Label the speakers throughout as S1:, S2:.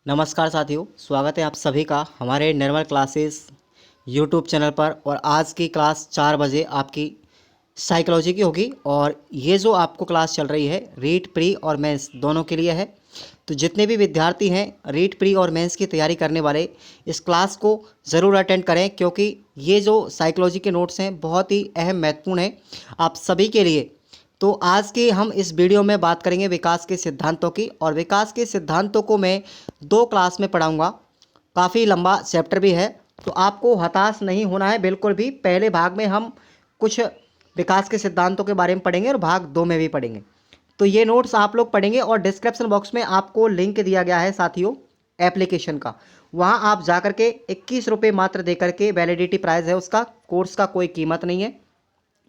S1: नमस्कार साथियों, स्वागत है आप सभी का हमारे निर्मल क्लासेस यूट्यूब चैनल पर। और आज की क्लास 4 बजे आपकी साइकोलॉजी की होगी। और ये जो आपको क्लास चल रही है रीट प्री और मेंस दोनों के लिए है। तो जितने भी विद्यार्थी हैं रीट प्री और मेंस की तैयारी करने वाले इस क्लास को ज़रूर अटेंड करें, क्योंकि ये जो साइकोलॉजी के नोट्स हैं बहुत ही अहम महत्वपूर्ण है आप सभी के लिए। तो आज की हम इस वीडियो में बात करेंगे विकास के सिद्धांतों की। और विकास के सिद्धांतों को मैं 2 क्लास में पढ़ाऊंगा। काफ़ी लंबा चैप्टर भी है, तो आपको हताश नहीं होना है बिल्कुल भी। पहले भाग में हम कुछ विकास के सिद्धांतों के बारे में पढ़ेंगे और भाग 2 में भी पढ़ेंगे। तो ये नोट्स आप लोग पढ़ेंगे और डिस्क्रिप्शन बॉक्स में आपको लिंक दिया गया है साथियों एप्लीकेशन का। वहाँ आप जा करके 21 रुपये मात्र दे करके, वैलिडिटी प्राइस है उसका, कोर्स का कोई कीमत नहीं है,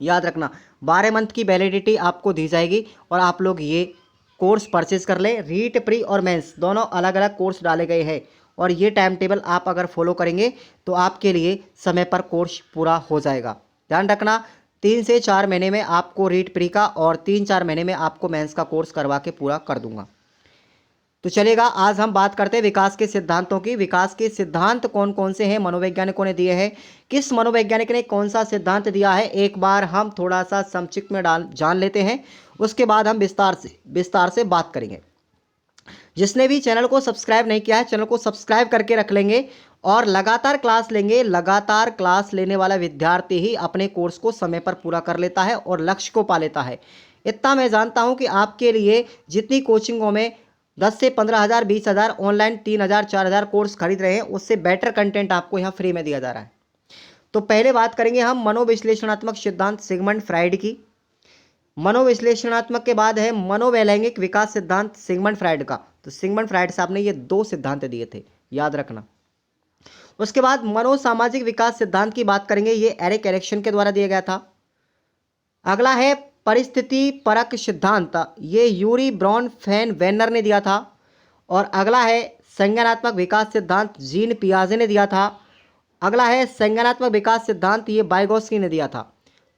S1: याद रखना। 12 मंथ की वैलिडिटी आपको दी जाएगी और आप लोग ये कोर्स परचेज कर लें। रीट प्री और मेंस दोनों अलग अलग कोर्स डाले गए हैं और ये टाइम टेबल आप अगर फॉलो करेंगे तो आपके लिए समय पर कोर्स पूरा हो जाएगा। ध्यान रखना, 3 से 4 महीने में आपको रीट प्री का और 3-4 महीने में आपको मेंस का कोर्स करवा के पूरा कर दूंगा। तो चलेगा, आज हम बात करते हैं विकास के सिद्धांतों की। विकास के सिद्धांत कौन कौन से हैं, मनोवैज्ञानिकों ने दिए हैं, किस मनोवैज्ञानिक ने कौन सा सिद्धांत दिया है, एक बार हम थोड़ा सा संक्षिप्त में जान लेते हैं। उसके बाद हम विस्तार से बात करेंगे। जिसने भी चैनल को सब्सक्राइब नहीं किया है चैनल को सब्सक्राइब करके रख लेंगे और लगातार क्लास लेंगे। लगातार क्लास लेने वाला विद्यार्थी ही अपने कोर्स को समय पर पूरा कर लेता है और लक्ष्य को पा लेता है। इतना मैं जानता हूं कि आपके लिए जितनी कोचिंगों में 10 से 15,000, 20,000, ऑनलाइन 3,000, 4,000 कोर्स खरीद रहे हैं, उससे बेटर कंटेंट आपको यहाँ फ्री में दिया जा रहा है। तो पहले बात करेंगे हम मनोविश्लेषणात्मक सिद्धांत सिगमंड फ्राइड की। मनोविश्लेषणात्मक के बाद है मनोवैलैंगिक विकास सिद्धांत सिगमंड फ्राइड का। तो सिगमंड फ्राइड साहब ने ये 2 सिद्धांत दिए थे, याद रखना। उसके बाद मनोसामाजिक विकास सिद्धांत की बात करेंगे, ये एरिक एरिक्सन के द्वारा दिया गया था। अगला है परिस्थिति परक सिद्धांत, ये यूरी ब्राउन फैन वेनर ने दिया था। और अगला है संज्ञानात्मक विकास सिद्धांत, जीन पियाजे ने दिया था। अगला है संज्ञानात्मक विकास सिद्धांत, ये बाइगोस्की ने दिया था।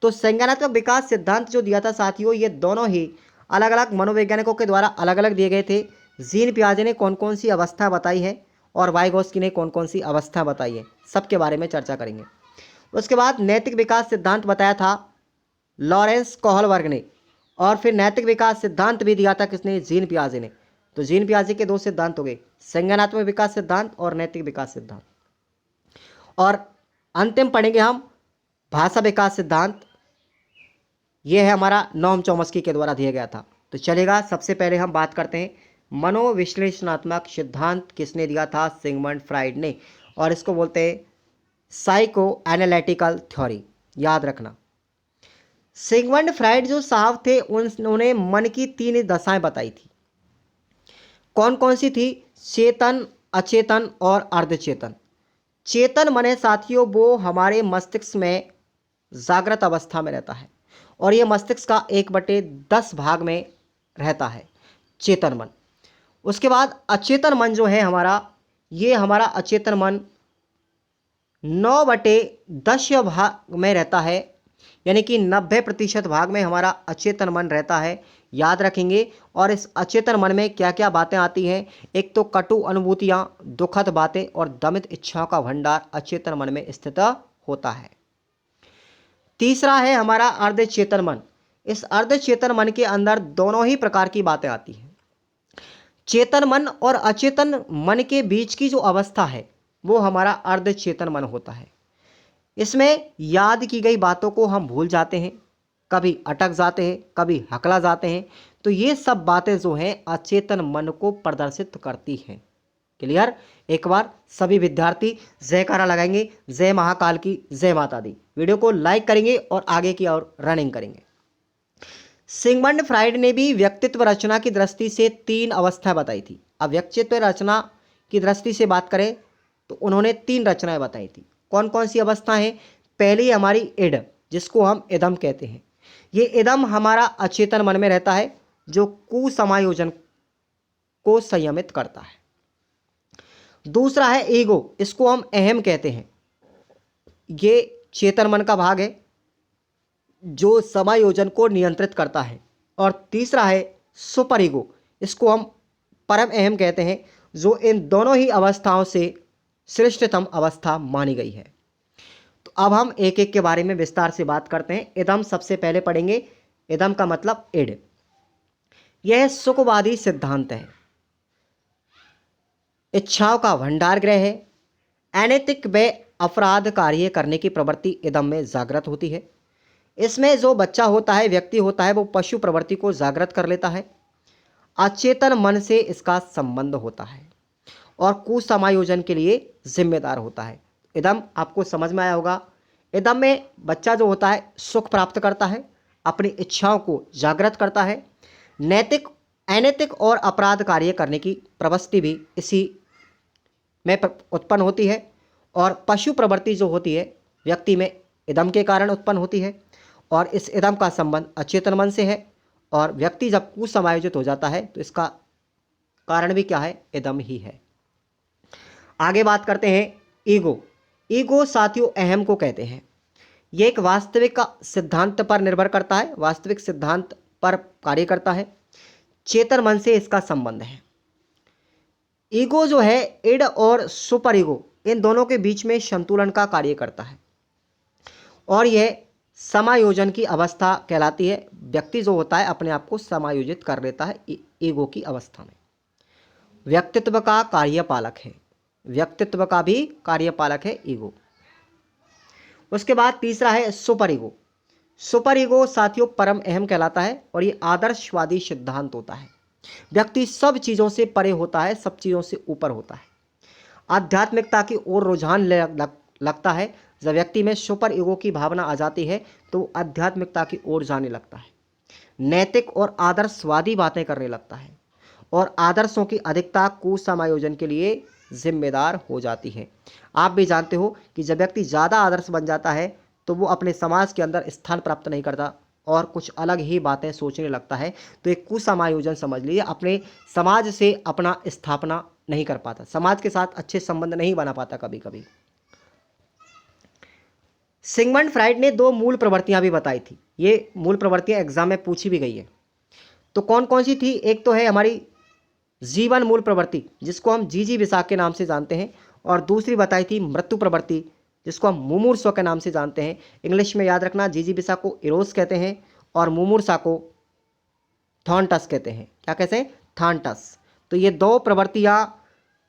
S1: तो संज्ञानात्मक विकास सिद्धांत जो दिया था साथियों, ये दोनों ही अलग अलग मनोवैज्ञानिकों के द्वारा अलग अलग दिए गए थे। जीन पियाजे ने कौन कौन सी अवस्था बताई है और वाइगोस्की ने कौन कौन सी अवस्था बताई है, सबके बारे में चर्चा करेंगे। उसके बाद नैतिक विकास सिद्धांत बताया था लॉरेंस कोहलबर्ग ने। और फिर नैतिक विकास सिद्धांत भी दिया था किसने, जीन पियाजे ने। तो जीन पियाजे के 2 सिद्धांत हो गए, संज्ञानात्मक विकास सिद्धांत और नैतिक विकास सिद्धांत। और अंतिम पढ़ेंगे हम भाषा विकास सिद्धांत, यह है हमारा नोम चॉम्स्की के द्वारा दिया गया था। तो चलेगा, सबसे पहले हम बात करते हैं मनोविश्लेषणात्मक सिद्धांत किसने दिया था, सिगमंड फ्राइड ने। और इसको बोलते हैं साइको एनालिटिकल थ्योरी, याद रखना। सिगमंड फ्राइड जो साहब थे उन्होंने मन की 3 दशाएं बताई थी। कौन कौन सी थी, चेतन, अचेतन और अर्धचेतन। चेतन मन है साथियों वो हमारे मस्तिष्क में जागृत अवस्था में रहता है और ये मस्तिष्क का 1/10 भाग में रहता है चेतन मन। उसके बाद अचेतन मन जो है हमारा, ये हमारा अचेतन मन 9/10 भाग में रहता है, यानी कि 90% भाग में हमारा अचेतन मन रहता है, याद रखेंगे। और इस अचेतन मन में क्या क्या बातें आती हैं, एक तो कटु अनुभूतियाँ, दुखद बातें और दमित इच्छाओं का भंडार अचेतन मन में स्थित होता है। तीसरा है हमारा अर्धचेतन मन। इस अर्धचेतन मन के अंदर दोनों ही प्रकार की बातें आती हैं। चेतन मन और अचेतन मन के बीच की जो अवस्था है वो हमारा अर्धचेतन मन होता है। इसमें याद की गई बातों को हम भूल जाते हैं, कभी अटक जाते हैं, कभी हकला जाते हैं। तो ये सब बातें जो हैं अचेतन मन को प्रदर्शित करती हैं। क्लियर, एक बार सभी विद्यार्थी जयकारा लगाएंगे, जय महाकाल की, जय माता दी। वीडियो को लाइक करेंगे और आगे की ओर रनिंग करेंगे। सिगमंड फ्राइड ने भी व्यक्तित्व रचना की दृष्टि से 3 अवस्थाएं बताई थी। अब व्यक्तित्व रचना की दृष्टि से बात करें तो उन्होंने 3 रचनाएं बताई थी। कौन कौन सी अवस्था है, पहली हमारी इड, जिसको हम इदम कहते हैं। ये इदम हमारा अचेतन मन में रहता है जो कुसमायोजन को संयमित करता है। दूसरा है ईगो, इसको हम अहम कहते हैं, ये चेतन मन का भाग है जो समायोजन को नियंत्रित करता है। और तीसरा है सुपर ईगो, इसको हम परम अहम कहते हैं, जो इन दोनों ही अवस्थाओं से श्रेष्ठतम अवस्था मानी गई है। तो अब हम एक एक के बारे में विस्तार से बात करते हैं। इदम सबसे पहले पढ़ेंगे। इदम का मतलब इड। यह सुखवादी सिद्धांत है, इच्छाओं का भंडार गृह है। अनैतिक व अपराध कार्य करने की प्रवृत्ति इदम में जागृत होती है। इसमें जो बच्चा होता है, व्यक्ति होता है, वो पशु प्रवृत्ति को जागृत कर लेता है। अचेतन मन से इसका संबंध होता है और कुसमायोजन के लिए जिम्मेदार होता है। इदम आपको समझ में आया होगा। इदम में बच्चा जो होता है सुख प्राप्त करता है, अपनी इच्छाओं को जागृत करता है। नैतिक, अनैतिक और अपराध कार्य करने की प्रवृत्ति भी इसी में उत्पन्न होती है। और पशु प्रवृत्ति जो होती है व्यक्ति में इदम के कारण उत्पन्न होती है और इस इदम का संबंध अचेतन मन से है। और व्यक्ति जब कुसमायोजित हो जाता है तो इसका कारण भी क्या है? इदम ही है। आगे बात करते हैं ईगो। ईगो साथियों अहम को कहते हैं। यह एक वास्तविक सिद्धांत पर निर्भर करता है, वास्तविक सिद्धांत पर कार्य करता है। चेतन मन से इसका संबंध है। ईगो जो है इड और सुपर ईगो इन दोनों के बीच में संतुलन का कार्य करता है और यह समायोजन की अवस्था कहलाती है। व्यक्ति जो होता है अपने आप को समायोजित कर लेता है ईगो की अवस्था में। व्यक्तित्व का कार्यपालक है, व्यक्तित्व का भी कार्यपालक है ईगो। उसके बाद तीसरा है सुपर ईगो। सुपर ईगो साथियों परम अहम कहलाता है और ये आदर्शवादी सिद्धांत होता है। व्यक्ति सब चीज़ों से परे होता है, सब चीज़ों से ऊपर होता है। आध्यात्मिकता की ओर रुझान लगता है। जब व्यक्ति में सुपर ईगो की भावना आ जाती है तो आध्यात्मिकता की ओर जाने लगता है, नैतिक और आदर्शवादी बातें करने लगता है और आदर्शों की अधिकता कुसमायोजन के लिए जिम्मेदार हो जाती है। आप भी जानते हो कि जब व्यक्ति ज़्यादा आदर्श बन जाता है तो वो अपने समाज के अंदर स्थान प्राप्त नहीं करता और कुछ अलग ही बातें सोचने लगता है। तो एक कुसमायोजन समझ लीजिए, अपने समाज से अपना स्थापना नहीं कर पाता, समाज के साथ अच्छे संबंध नहीं बना पाता कभी कभी। सिगमंड फ्राइड ने दो मूल प्रवृत्तियां भी बताई थी। ये मूल प्रवृत्तियां एग्जाम में पूछी भी गई है। तो कौन कौन सी थी? एक तो है हमारी जीवन मूल प्रवृत्ति जिसको हम जीजी विसा के नाम से जानते हैं, और दूसरी बताई थी मृत्यु प्रवृत्ति जिसको हम मुमूर्षु के नाम से जानते हैं। इंग्लिश में याद रखना, जीजी विसा को इरोस कहते हैं और मुमूर्षा को थॉन्टस कहते हैं। क्या कहते हैं? थॉन्टस। तो ये दो प्रवृत्तियां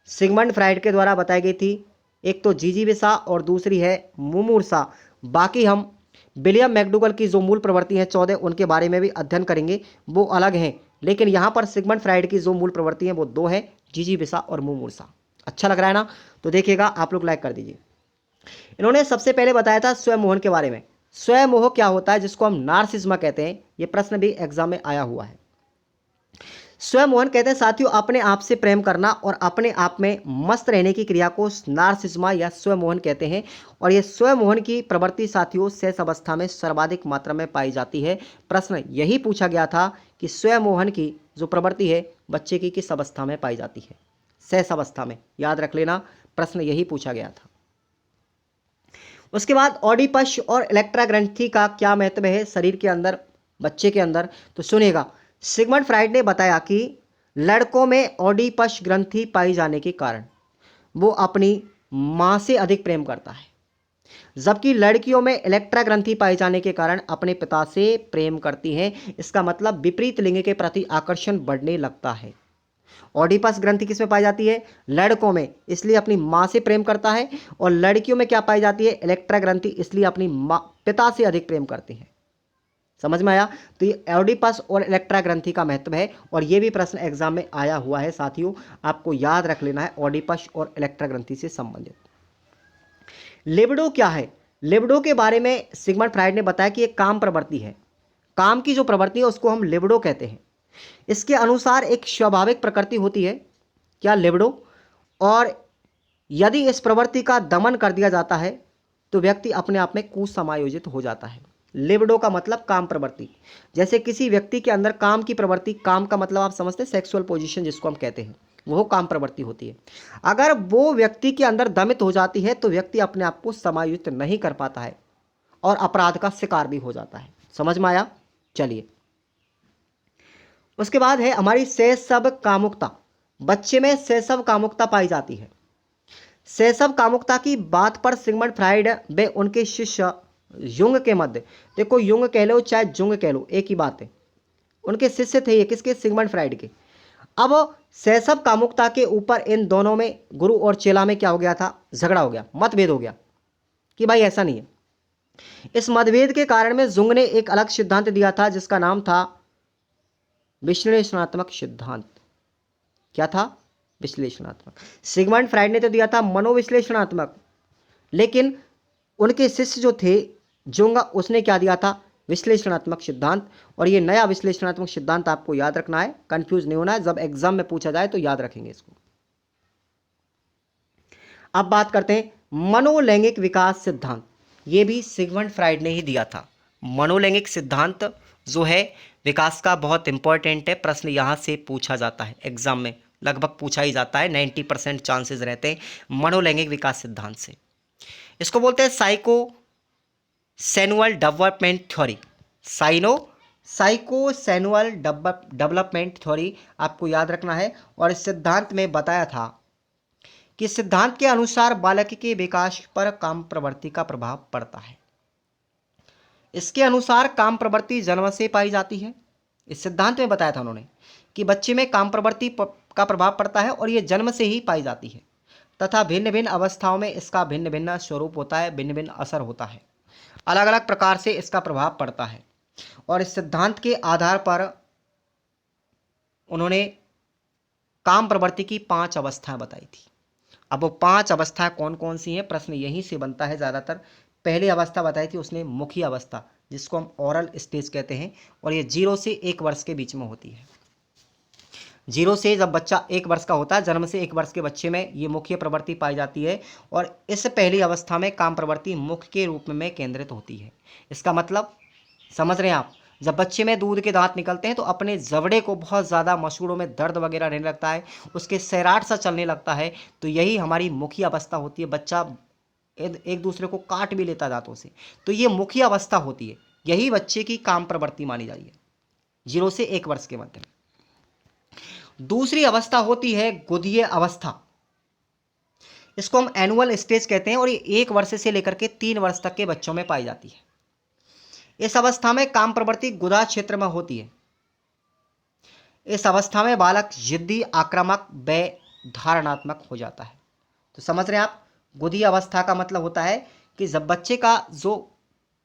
S1: सिगमंड फ्राइड के द्वारा बताई गई थी, एक तो जीजी विसा और दूसरी है मुमूर्षा। बाकी हम विलियम मैकडूगल की जो मूल प्रवृत्ति हैं 14 उनके बारे में भी अध्ययन करेंगे, वो अलग हैं। लेकिन यहाँ पर सिगमंड फ्राइड की जो मूल प्रवृत्ति हैं वो दो है, जीजी विसा और मुमूर्षा। अच्छा लग रहा है ना? तो देखिएगा, आप लोग लाइक कर दीजिए। इन्होंने सबसे पहले बताया था स्वयं मोहन के बारे में। स्वयं मोह क्या होता है, जिसको हम नार्सिज्म कहते हैं? ये प्रश्न भी एग्जाम में आया हुआ है। स्वयं मोहन कहते हैं साथियों अपने आप से प्रेम करना और अपने आप में मस्त रहने की क्रिया को नार्सिज्मा या स्वयं मोहन कहते हैं। और ये स्वयं मोहन की प्रवृत्ति साथियों शेष अवस्था में सर्वाधिक मात्रा में पाई जाती है। प्रश्न यही पूछा गया था कि स्वयं मोहन की जो प्रवृत्ति है बच्चे की किस अवस्था में पाई जाती है? शेष अवस्था में। याद रख लेना, प्रश्न यही पूछा गया था। उसके बाद ऑडिपस और इलेक्ट्रा ग्रंथि का क्या महत्व है शरीर के अंदर, बच्चे के अंदर? तो सुनिएगा, सिगमंड फ्राइड ने बताया कि लड़कों में ऑडिपस ग्रंथि पाई जाने के कारण वो अपनी मां से अधिक प्रेम करता है, जबकि लड़कियों में इलेक्ट्रा ग्रंथि पाए जाने के कारण अपने पिता से प्रेम करती हैं। इसका मतलब विपरीत लिंग के प्रति आकर्षण बढ़ने लगता है। ऑडिपस ग्रंथि किसमें पाई जाती है? लड़कों में, इसलिए अपनी मां से प्रेम करता है। और लड़कियों में क्या पाई जाती है? इलेक्ट्रा ग्रंथि, इसलिए अपनी पिता से अधिक प्रेम करती है। समझ में आया? तो ये ऑडिपस और इलेक्ट्रा ग्रंथि का महत्व है और ये भी प्रश्न एग्जाम में आया हुआ है साथियों, आपको याद रख लेना है ऑडिपस और इलेक्ट्रा ग्रंथि से संबंधित। लिबिडो क्या है? लिबिडो के बारे में सिगमंड फ्राइड ने बताया कि एक काम प्रवृत्ति है। काम की जो प्रवृत्ति है उसको हम लिबिडो कहते हैं। इसके अनुसार एक स्वाभाविक प्रकृति होती है, क्या? लिबिडो। और यदि इस प्रवृत्ति का दमन कर दिया जाता है तो व्यक्ति अपने आप में कुसमायोजित हो जाता है। लिबिडो का मतलब काम प्रवृत्ति। जैसे किसी व्यक्ति के अंदर काम की प्रवृत्ति, काम का मतलब आप समझते हैं सेक्सुअल पोजीशन जिसको हम कहते हैं, वो काम प्रवृत्ति होती है। अगर वो व्यक्ति के अंदर दमित हो जाती है तो व्यक्ति अपने आप को समायोजित नहीं कर पाता है और अपराध का शिकार भी हो जाता है। समझ में आया? चलिए, उसके बाद है हमारी शेष सब कामुकता। बच्चे में शैशव कामुकता पाई जाती है। शैशव कामुकता की बात पर सिगमंड फ्राइड व उनके शिष्य युंग के मध्य, देखो युंग कह लो चाहे जुंग कह लो एक ही बात है, उनके शिष्य थे ये, किसके? सिगमंड फ्राइड के। अब शैशव कामुकता के ऊपर इन दोनों में, गुरु और चेला में क्या हो गया था? झगड़ा हो गया, मतभेद हो गया कि भाई ऐसा नहीं है। इस मतभेद के कारण में जुंग ने एक अलग सिद्धांत दिया था जिसका नाम था विश्लेषणात्मक सिद्धांत। क्या था? विश्लेषणात्मक। सिगमंड फ्राइड ने तो दिया था मनोविश्लेषणात्मक, लेकिन उनके शिष्य जो थे जुंग, उसने क्या दिया था? विश्लेषणात्मक सिद्धांत। और ये नया विश्लेषणात्मक सिद्धांत आपको याद रखना है, कंफ्यूज नहीं होना है, जब एग्जाम में पूछा जाए तो याद रखेंगे इसको। अब बात करते हैं मनोलैंगिक विकास सिद्धांत। ये भी सिगमंड फ्राइड ने ही दिया था। मनोलैंगिक सिद्धांत जो है विकास का, बहुत इंपॉर्टेंट है, प्रश्न यहाँ से पूछा जाता है एग्जाम में, लगभग पूछा ही जाता है, 90% चांसेस रहते हैं मनोलैंगिक विकास सिद्धांत से। इसको बोलते हैं psycho sexual development theory. Psycho sexual development theory आपको याद रखना है। और इस सिद्धांत में बताया था कि सिद्धांत के अनुसार बालक के विकास पर काम प्रवृत्ति का प्रभाव पड़ता है। इसके अनुसार काम प्रवृत्ति जन्म से पाई जाती है। इस सिद्धांत में बताया था उन्होंने कि बच्चे में काम प्रवृत्ति का प्रभाव पड़ता है और ये जन्म से ही पाई जाती है, तथा भिन्न भिन्न अवस्थाओं में इसका भिन्न भिन्न स्वरूप होता है, भिन्न भिन्न असर होता है, अलग अलग प्रकार से इसका प्रभाव पड़ता है। और इस सिद्धांत के आधार पर उन्होंने काम प्रवृत्ति की 5 अवस्थाएं बताई थी। अब वो 5 अवस्थाएं कौन कौन सी हैं, प्रश्न यहीं से बनता है ज़्यादातर। पहली अवस्था बताई थी उसने मुखी अवस्था, जिसको हम ओरल स्टेज कहते हैं, और ये 0 से 1 वर्ष के बीच में होती है। 0 से जब बच्चा 1 वर्ष का होता है, जन्म से 1 वर्ष के बच्चे में ये मुख्य प्रवृत्ति पाई जाती है। और इस पहली अवस्था में काम प्रवृत्ति मुख के रूप में केंद्रित होती है। इसका मतलब समझ रहे हैं आप? जब बच्चे में दूध के दांत निकलते हैं तो अपने जबड़े को बहुत ज़्यादा, मसूड़ों में दर्द वगैरह रहने लगता है, उसके सैराट सा चलने लगता है, तो यही हमारी मुखी अवस्था होती है। बच्चा एक दूसरे को काट भी लेता दांतों से, तो ये मुखी अवस्था होती है। यही बच्चे की काम प्रवृत्ति मानी जाती है 0 से 1 वर्ष के मध्य में। दूसरी अवस्था होती है गुदीय अवस्था। इसको हम एनुअल स्टेज कहते हैं और ये 1 वर्ष से लेकर के 3 वर्ष तक के बच्चों में पाई जाती है। इस अवस्था में काम प्रवृत्ति गुदा क्षेत्र में होती है। इस अवस्था में बालक जिद्दी, आक्रामक व धारणात्मक हो जाता है। तो समझ रहे हैं आप? गुदीय अवस्था का मतलब होता है कि जब बच्चे का जो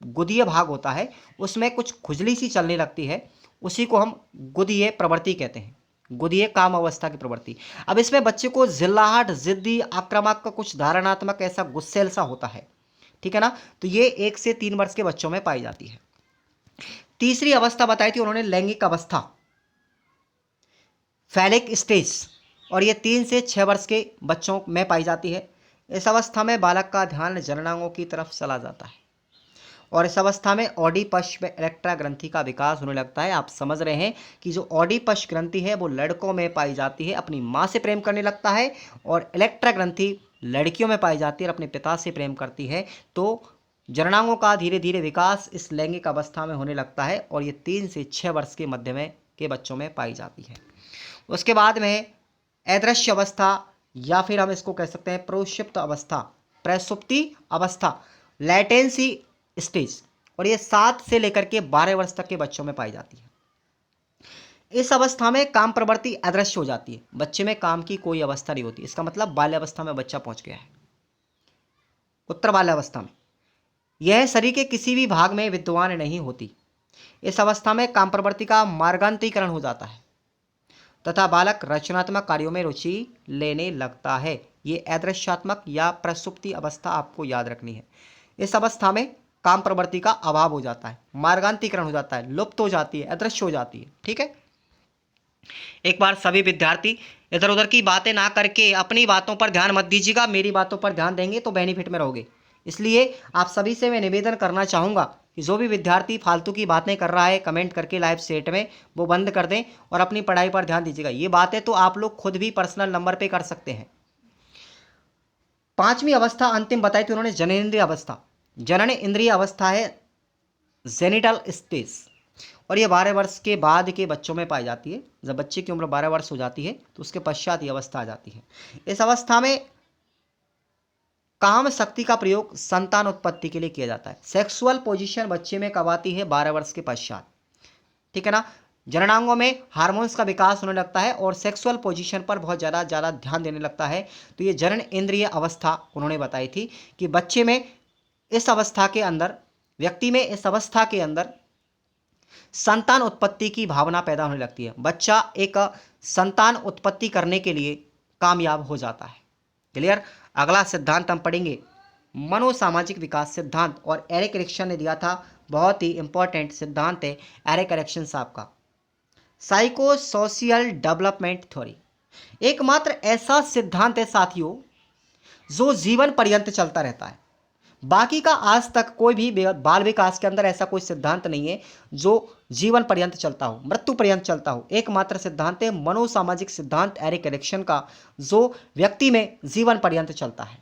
S1: गुदीय भाग होता है उसमें कुछ खुजली सी चलने लगती है, उसी को हम गुदीय प्रवृत्ति कहते हैं, गुदीय काम अवस्था की प्रवृत्ति। अब इसमें बच्चे को जिल्लाहट, जिद्दी, आक्रामक का कुछ धारणात्मक, ऐसा गुस्सेल सा होता है, ठीक है ना? तो ये 1 से 3 वर्ष के बच्चों में पाई जाती है। तीसरी अवस्था बताई थी उन्होंने लैंगिक अवस्था, फैलिक स्टेज, और ये 3 से 6 वर्ष के बच्चों में पाई जाती है। इस अवस्था में बालक का ध्यान जननांगों की तरफ चला जाता है और इस अवस्था में ओडिपश में इलेक्ट्रा ग्रंथि का विकास होने लगता है। आप समझ रहे हैं कि जो ओडिपश ग्रंथि है वो लड़कों में पाई जाती है, अपनी माँ से प्रेम करने लगता है, और इलेक्ट्रा ग्रंथि लड़कियों में पाई जाती है और अपने पिता से प्रेम करती है। तो जननांगों का धीरे धीरे विकास इस लैंगिक अवस्था में होने लगता है और ये 3 से 6 वर्ष के मध्य में के बच्चों में पाई जाती है। उसके बाद में अदृश्य अवस्था, या फिर हम इसको कह सकते हैं प्रसुप्त अवस्था, प्रसुप्ति अवस्था, लैटेंसी स्टेज, और ये 7 से लेकर के 12 वर्ष तक के बच्चों में पाई जाती है। इस अवस्था में काम प्रवृत्ति अदृश्य हो जाती है, बच्चे में काम की कोई अवस्था नहीं होती। इसका मतलब बाल्यावस्था में बच्चा पहुंच गया है। उत्तर बाल्यावस्था में यह शरीर के किसी भी भाग में विद्यमान नहीं होती। इस अवस्था में काम प्रवृत्ति का मार्गांतरीकरण हो जाता है तथा बालक रचनात्मक कार्यों में रुचि लेने लगता है। ये अदृश्यात्मक या प्रसुप्ति अवस्था आपको याद रखनी है। इस अवस्था में काम प्रवृत्ति का अभाव हो जाता है, मार्गांतरीकरण हो जाता है, लुप्त हो जाती है, अदृश्य हो जाती है। ठीक है, एक बार सभी विद्यार्थी इधर उधर की बातें ना करके अपनी बातों पर ध्यान मत दीजिएगा, मेरी बातों पर ध्यान देंगे तो बेनिफिट में रहोगे। इसलिए आप सभी से मैं निवेदन करना चाहूँगा कि जो भी विद्यार्थी फालतू की बातें कर रहा है कमेंट करके लाइव सेट में, वो बंद कर दें और अपनी पढ़ाई पर ध्यान दीजिएगा। ये बातें तो आप लोग खुद भी पर्सनल नंबर पे कर सकते हैं। 5वीं अवस्था अंतिम बताई थी उन्होंने, जननेंद्रिय अवस्था। जनन इंद्रिय अवस्था है जेनिटल स्टेज, और ये 12 वर्ष के बाद के बच्चों में पाई जाती है। जब बच्चे की उम्र 12 वर्ष हो जाती है तो उसके पश्चात ये अवस्था आ जाती है। इस अवस्था में काम शक्ति का प्रयोग संतान उत्पत्ति के लिए किया जाता है। सेक्सुअल पोजीशन बच्चे में कब आती है? 12 वर्ष के पश्चात, ठीक है ना। जननांगों में हार्मोन्स का विकास होने लगता है और सेक्सुअल पोजीशन पर बहुत ज़्यादा ध्यान देने लगता है। तो ये जनन इंद्रिय अवस्था उन्होंने बताई थी कि बच्चे में इस अवस्था के अंदर, व्यक्ति में इस अवस्था के अंदर संतान उत्पत्ति की भावना पैदा होने लगती है। बच्चा एक संतान उत्पत्ति करने के लिए कामयाब हो जाता है। क्लियर। अगला सिद्धांत हम पढ़ेंगे मनोसामाजिक विकास सिद्धांत, और एरिक एरिक्सन ने दिया था। बहुत ही इंपॉर्टेंट सिद्धांत है एरिक एरिक्सन साहब का, साइको सोशियल डेवलपमेंट थ्योरी। एकमात्र ऐसा सिद्धांत है साथियों जो जीवन पर्यंत चलता रहता है। बाकी का आज तक कोई भी बाल विकास के अंदर ऐसा कोई सिद्धांत नहीं है जो जीवन पर्यंत चलता हो, मृत्यु पर्यंत चलता हो। एकमात्र सिद्धांत है मनोसामाजिक सिद्धांत एरिक एरिक्सन का, जो व्यक्ति में जीवन पर्यंत चलता है।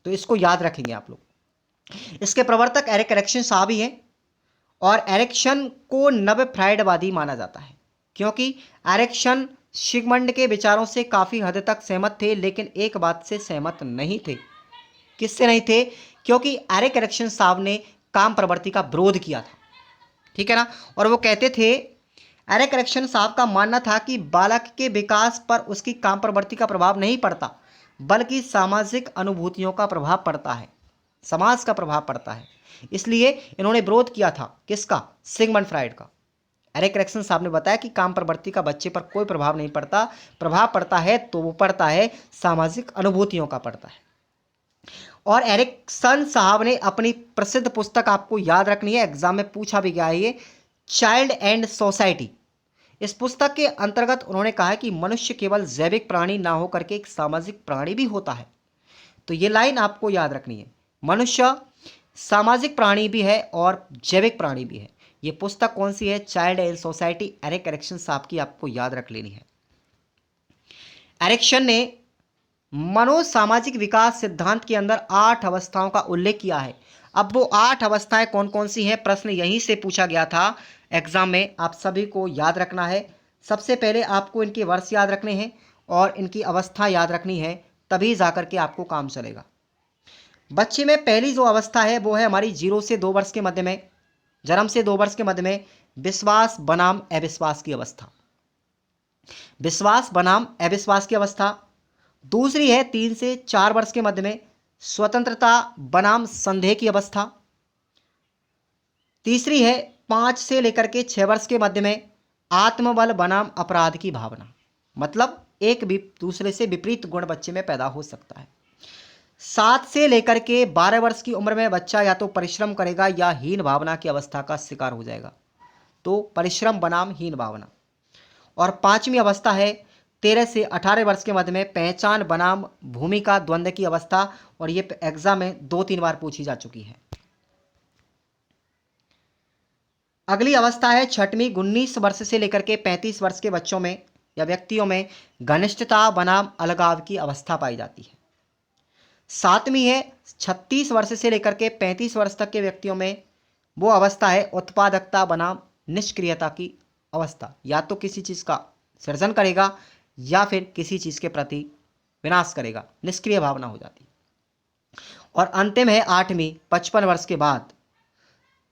S1: तो इसको याद रखेंगे आप लोग। इसके प्रवर्तक एरिक एरिक्सन साहब ही हैं, और एरिक्सन को नव फ्रायडवादी माना जाता है, क्योंकि एरिक्सन सिगमंड के विचारों से काफ़ी हद तक सहमत थे, लेकिन एक बात से सहमत नहीं थे। किससे नहीं थे? क्योंकि एरिक एरिक्सन साहब ने काम प्रवृत्ति का विरोध किया था, ठीक है ना। और वो कहते थे, एरिक एरिक्सन साहब का मानना था कि बालक के विकास पर उसकी काम प्रवृत्ति का प्रभाव नहीं पड़ता, बल्कि सामाजिक अनुभूतियों का प्रभाव पड़ता है, समाज का प्रभाव पड़ता है। इसलिए इन्होंने विरोध किया था किसका? सिगमंड फ्राइड का। एरिक एरिक्सन साहब ने बताया कि काम प्रवृत्ति का बच्चे पर कोई प्रभाव नहीं पड़ता, प्रभाव पड़ता है तो वो पड़ता है सामाजिक अनुभूतियों का पड़ता है। और एरिक्सन साहब ने अपनी प्रसिद्ध पुस्तक, आपको याद रखनी है, एग्जाम में पूछा भी गया है ये, चाइल्ड एंड सोसाइटी। इस पुस्तक के अंतर्गत उन्होंने कहा है कि मनुष्य केवल जैविक प्राणी ना होकर के एक सामाजिक प्राणी भी होता है। तो ये लाइन आपको याद रखनी है, मनुष्य सामाजिक प्राणी भी है और जैविक प्राणी भी है। ये पुस्तक कौन सी है? Child and society, Erik Erikson साहब की, आपको याद रख लेनी है। एरिक्सन ने मनोसामाजिक विकास सिद्धांत के अंदर 8 अवस्थाओं का उल्लेख किया है। अब वो 8 अवस्थाएं कौन कौन सी हैं? प्रश्न यहीं से पूछा गया था एग्जाम में, आप सभी को याद रखना है। सबसे पहले आपको इनके वर्ष याद रखने हैं और इनकी अवस्था याद रखनी है, तभी जाकर के आपको काम चलेगा। बच्चे में पहली जो अवस्था है वो है हमारी 0 से 2 वर्ष के मध्य में, जन्म से 2 वर्ष के मध्य में विश्वास बनाम अविश्वास की अवस्था, विश्वास बनाम अविश्वास की अवस्था। दूसरी है 3 से 4 वर्ष के मध्य में स्वतंत्रता बनाम संदेह की अवस्था। तीसरी है 5 से लेकर के 6 वर्ष के मध्य में आत्मबल बनाम अपराध की भावना, मतलब एक भी दूसरे से विपरीत गुण बच्चे में पैदा हो सकता है। 7 से लेकर के 12 वर्ष की उम्र में बच्चा या तो परिश्रम करेगा या हीन भावना की अवस्था का शिकार हो जाएगा, तो परिश्रम बनाम हीन भावना। और 5वीं अवस्था है 13 से 18 वर्ष के मध्य में पहचान बनाम भूमिका द्वंद्व की अवस्था, और ये एग्जाम में 2-3 बार पूछी जा चुकी है। अगली अवस्था है 6वीं 19 वर्ष से लेकर के 35 वर्ष के बच्चों में या व्यक्तियों में घनिष्ठता बनाम अलगाव की अवस्था पाई जाती है। 7वीं है 36 वर्ष से लेकर के 35 वर्ष तक के व्यक्तियों में, वो अवस्था है उत्पादकता बनाम निष्क्रियता की अवस्था, या तो किसी चीज़ का सृजन करेगा या फिर किसी चीज़ के प्रति विनाश करेगा, निष्क्रिय भावना हो जाती है। और अंतिम है 8वीं 55 वर्ष के बाद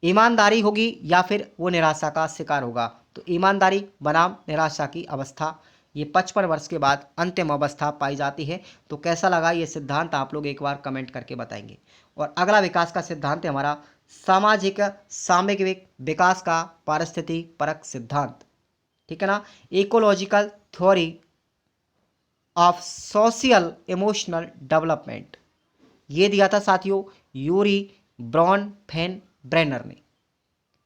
S1: ईमानदारी होगी या फिर वो निराशा का शिकार होगा, तो ईमानदारी बनाम निराशा की अवस्था ये 55 वर्ष के बाद अंतिम अवस्था पाई जाती है। तो कैसा लगा ये सिद्धांत आप लोग एक बार कमेंट करके बताएंगे। और अगला विकास का सिद्धांत है हमारा सामाजिक सामग्रिक विकास का पारिस्थितिक परक सिद्धांत, ठीक है ना, ecological theory of social emotional development. ये दिया था साथियों यूरी ब्रॉनफेन ब्रेनर ने,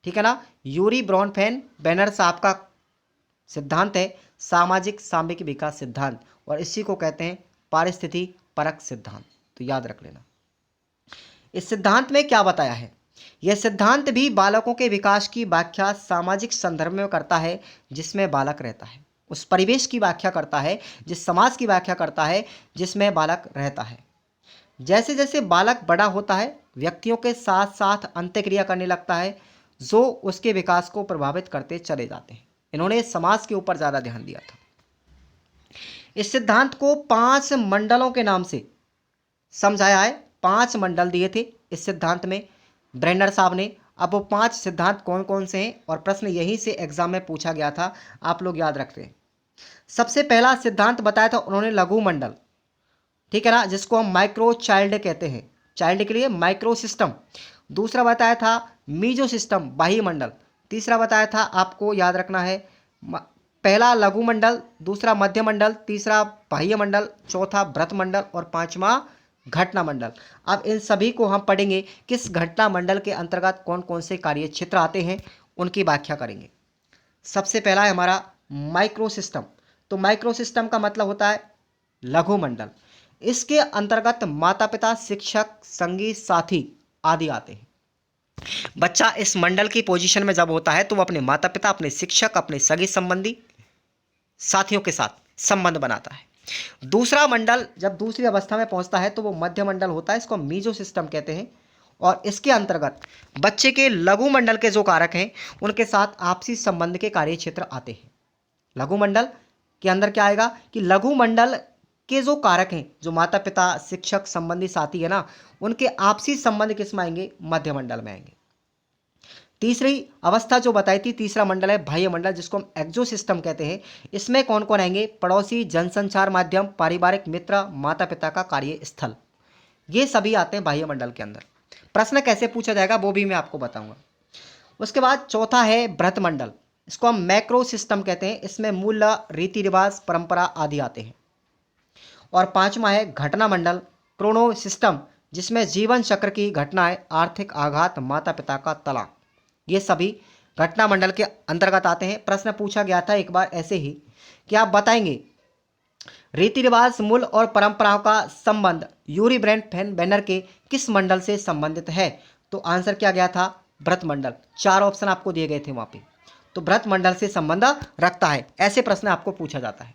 S1: ठीक है ना। यूरी ब्रॉनफेन ब्रेनर साहब का सिद्धांत है सामाजिक सामग्रिक विकास सिद्धांत, और इसी को कहते हैं पारिस्थितिक परक सिद्धांत, तो याद रख लेना। इस सिद्धांत में क्या बताया है? यह सिद्धांत भी बालकों के विकास की व्याख्या सामाजिक संदर्भ में करता है जिसमें बालक रहता है, उस परिवेश की व्याख्या करता है, जिस समाज की व्याख्या करता है जिसमें बालक रहता है। जैसे जैसे बालक बड़ा होता है व्यक्तियों के साथ साथ अंत्यक्रिया करने लगता है, जो उसके विकास को प्रभावित करते चले जाते हैं। इन्होंने समाज के ऊपर ज़्यादा ध्यान दिया था। इस सिद्धांत को 5 मंडलों के नाम से समझाया है। 5 मंडल दिए थे इस सिद्धांत में ब्रेनर साहब ने। अब वो 5 सिद्धांत कौन कौन से हैं और प्रश्न यहीं से एग्जाम में पूछा गया था, आप लोग याद रखते हैं। सबसे पहला सिद्धांत बताया था उन्होंने लघु मंडल, ठीक है ना, जिसको हम माइक्रो चाइल्ड कहते हैं, चाइल्ड के लिए माइक्रो सिस्टम। दूसरा बताया था मीजो सिस्टम, बाह्य मंडल। तीसरा बताया था, आपको याद रखना है, पहला लघु मंडल, दूसरा मध्य मंडल, तीसरा बाह्य मंडल, चौथा वृत्त मंडल और पांचवा घटना मंडल। अब इन सभी को हम पढ़ेंगे, किस घटना मंडल के अंतर्गत कौन कौन से कार्य क्षेत्र आते हैं उनकी व्याख्या करेंगे। सबसे पहला है हमारा माइक्रो सिस्टम। तो माइक्रो सिस्टम का मतलब होता है लघु मंडल। इसके अंतर्गत माता पिता, शिक्षक, संगी, साथी आदि आते हैं। बच्चा इस मंडल की पोजीशन में जब होता है तो वो अपने माता पिता, अपने शिक्षक, अपने सगे संबंधी, साथियों के साथ संबंध बनाता है। दूसरा मंडल जब दूसरी अवस्था में पहुंचता है तो वो मध्य मंडल होता है, इसको मीजो सिस्टम कहते हैं। और इसके अंतर्गत बच्चे के लघु मंडल के जो कारक हैं उनके साथ आपसी संबंध के कार्य क्षेत्र आते हैं। लघु मंडल के अंदर क्या आएगा कि लघु मंडल के जो कारक हैं, जो माता पिता, शिक्षक, संबंधी, साथी है ना, उनके आपसी संबंध किस में आएंगे? मध्य मंडल में आएंगे। तीसरी अवस्था जो बताई थी, तीसरा मंडल है बाह्य मंडल, जिसको हम एक्सो सिस्टम कहते हैं। इसमें कौन कौन आएंगे? पड़ोसी, जनसंचार माध्यम, पारिवारिक मित्र, माता पिता का कार्य स्थल, ये सभी आते हैं बाह्य मंडल के अंदर। प्रश्न कैसे पूछा जाएगा वो भी मैं आपको बताऊंगा। उसके बाद चौथा है वृत्त मंडल, इसको हम मैक्रो सिस्टम कहते हैं। इसमें मूल्य, रीति रिवाज, परंपरा आदि आते हैं। और पांचवा है घटना मंडल, क्रोनो सिस्टम, जिसमें जीवन चक्र की घटनाएं, आर्थिक आघात, माता पिता का तलाक, ये सभी घटना मंडल के अंतर्गत आते हैं। प्रश्न पूछा गया था एक बार ऐसे ही कि आप बताएंगे रीति रिवाज, मूल और परंपराओं का संबंध यूरी ब्रेंट बैनर के किस मंडल से संबंधित है? तो आंसर क्या गया था? वृत्त मंडल। 4 ऑप्शन आपको दिए गए थे वहां पे, तो वृत्त मंडल से संबंध रखता है। ऐसे प्रश्न आपको पूछा जाता है,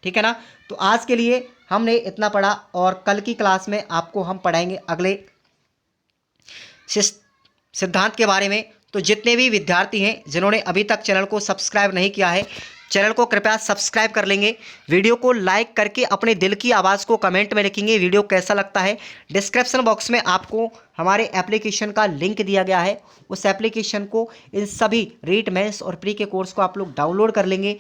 S1: ठीक है ना। तो आज के लिए हमने इतना पढ़ा और कल की क्लास में आपको हम पढ़ाएंगे अगले सिद्धांत के बारे में। तो जितने भी विद्यार्थी हैं जिन्होंने अभी तक चैनल को सब्सक्राइब नहीं किया है, चैनल को कृपया सब्सक्राइब कर लेंगे। वीडियो को लाइक करके अपने दिल की आवाज़ को कमेंट में लिखेंगे वीडियो कैसा लगता है। डिस्क्रिप्शन बॉक्स में आपको हमारे एप्लीकेशन का लिंक दिया गया है, उस एप्लीकेशन को इन सभी रीट, मेंस और प्री के कोर्स को आप लोग डाउनलोड कर लेंगे।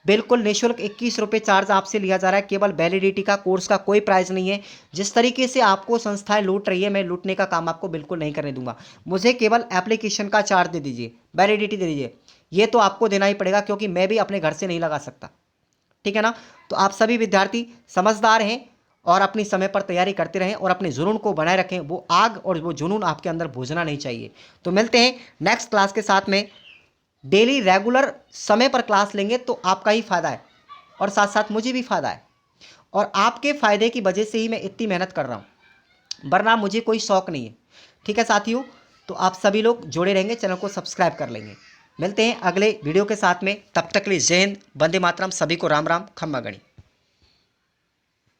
S1: बिल्कुल निःशुल्क 21 रुपये चार्ज आपसे लिया जा रहा है, केवल वैलिडिटी का, कोर्स का कोई प्राइस नहीं है। जिस तरीके से आपको संस्थाएं लूट रही है, मैं लूटने का काम आपको बिल्कुल नहीं करने दूंगा। मुझे केवल एप्लीकेशन का चार्ज दे दीजिए, वैलिडिटी दे दीजिए, ये तो आपको देना ही पड़ेगा क्योंकि मैं भी अपने घर से नहीं लगा सकता, ठीक है ना। तो आप सभी विद्यार्थी समझदार हैं और अपनी समय पर तैयारी करते रहें और अपने जुनून को बनाए रखें। वो आग और वो जुनून आपके अंदर बुझना नहीं चाहिए। तो मिलते हैं नेक्स्ट क्लास के साथ में। डेली रेगुलर समय पर क्लास लेंगे तो आपका ही फ़ायदा है और साथ साथ मुझे भी फ़ायदा है। और आपके फ़ायदे की वजह से ही मैं इतनी मेहनत कर रहा हूँ, वरना मुझे कोई शौक़ नहीं है, ठीक है साथियों। तो आप सभी लोग जुड़े रहेंगे, चैनल को सब्सक्राइब कर लेंगे। मिलते हैं अगले वीडियो के साथ में, तब तक के लिए जय हिंद, वंदे मातरम, सभी को राम राम, खम्मा गणी।